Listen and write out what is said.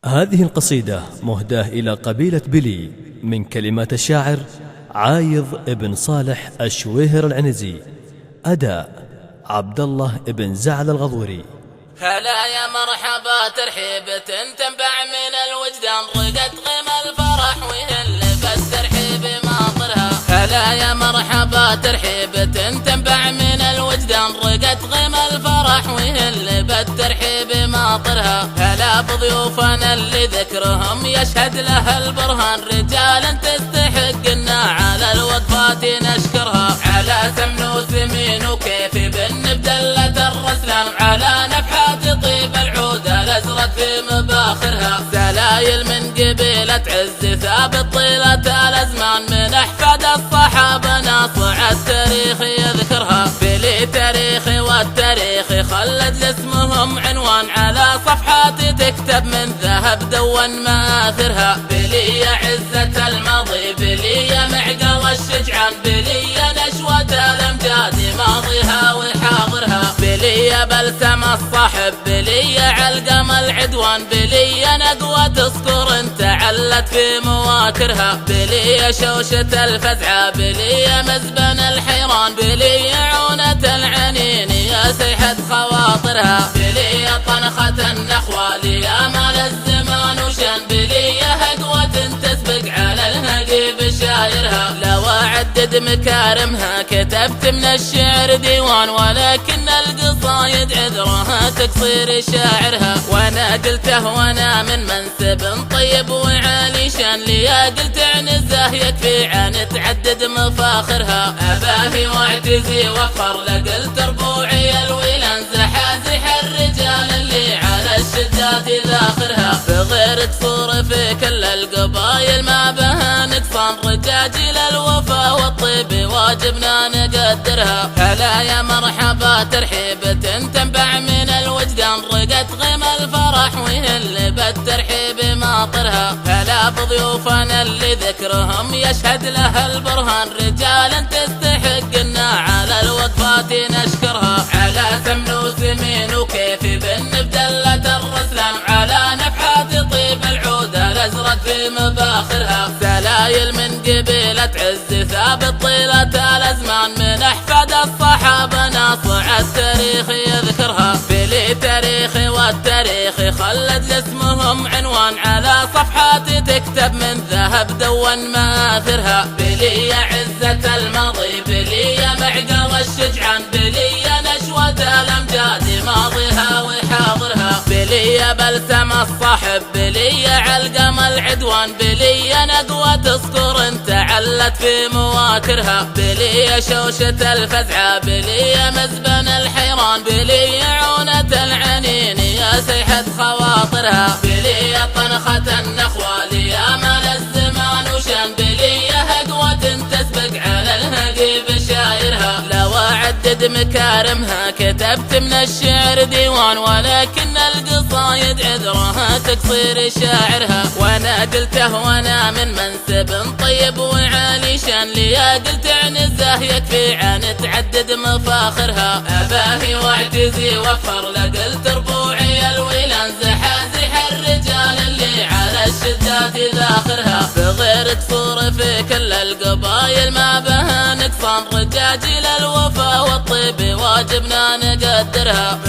هذه القصيدة مهداة إلى قبيلة بلي من كلمات الشاعر عايض ابن صالح الشويهر العنزي، أداء عبد الله ابن زعل الغضوري. هلا يا مرحبا ترحيب تنبع من الوجدان، رقت غيم الفرح وهل بالترحيب ماطرها. هلا يا مرحبا ترحيب تنبع من الوجدان، رقت غيم الفرح وهل بالترحيب ماطرها. هلا بضيوفنا اللي ذكرهم يشهد له البرهان، رجال تستحقنا على الوقفات نشكرها. على سمن وسمين وكيف بن بدلة الرسلان، على نفحات طيب العود الازرق في مباخرها. سلايل من قبيلة عز ثابت طيلة الازمان، من احفاد الصحابة ناصع التاريخ يذكرها. بلي تاريخي والتاريخ خلد لاسمهم عنوان، على صفحات تكتب من ذهب دون مآثرها. بلي عزة الماضي، بلي معقل الشجعان، بلي نشوة الامجاد ماضيها وحاضرها. بلي بلسم الصاحب، بلي علقم العدوان، بلي نقوة تصقر تعلت في مواكرها. بلي شوشة الفزعة، بلي مزبن الحيران، بلي عونة العنين يا سيحة خواطرها. بلي طنخة النخوة ليامال الزمان وشان، بلي هقوة تسبق على الهقيب شايرها. لو أعدد مكارمها كتبت من الشعر ديوان، ولكن القصايد عذرها تقصير شاعرها. وانا قلته وانا من منسب طيب وعالي شان، ليا قلت عنزه يكفي عن تعدد مفاخرها. أباهي واعتزي وفر لقلت ربوعي الويلان، زحازح الرجال اللي على الشدات ذاخرها. بغير قصور في كل القبايل ما بها نقصان، رجاجيل الوفا والطيب واجبنا نقدرها. هلا يا مرحبا ترحيب تنبع من الوجدان، رقت غيم الفرح وهل بالترحيب ماطرها. هلا بضيوفنا اللي ذكرهم يشهد له البرهان، رجال تستحقنا على الوقفات نشكرها. على سمن وسمين وكيف بن بدلة الرسلان، على نفحات طيب العود الازرق في مباخرها. سلايل من قبيلة عز ثابت طيلة الازمان، من احفاد الصحابة ناصع التاريخ يذكرها. بلي تاريخي والتاريخ خلد لاسمهم عنوان، على صفحات تكتب من ذهب دون مآثرها. بلي عزة الماضي، بلي معقل الشجعان، بلي نشوة الامجاد ماضيها وحاضرها. بلي بلسم الصاحب، بلي علقم العدوان، بلي نقوة تصقر تعلت في مواكرها. بلي شوشة الفزعة، بلي مزبن الحيران، بلي عونة العنين يا سيحة خواطرها. بلي طنخة النخوة ليامال الزمان وشان، بلي هقوة تسبق على الهقيب شايرها. لو أعدد مكارمها كتبت من الشعر ديوان، ولكن القصايد عذرها تقصير شاعرها. وانا قلته وانا من منسب طيب وعالي شان، ليا قلت عنزه يكفي عن تعدد مفاخرها. أباهي واعتزي وفر لقلت ربوعي الويلان، زحازح الرجال اللي على الشدات ذاخرها. بغير قصور في كل القبايل ما بها نقصان، رجاجيل الوفا والطيب واجبنا نقدرها.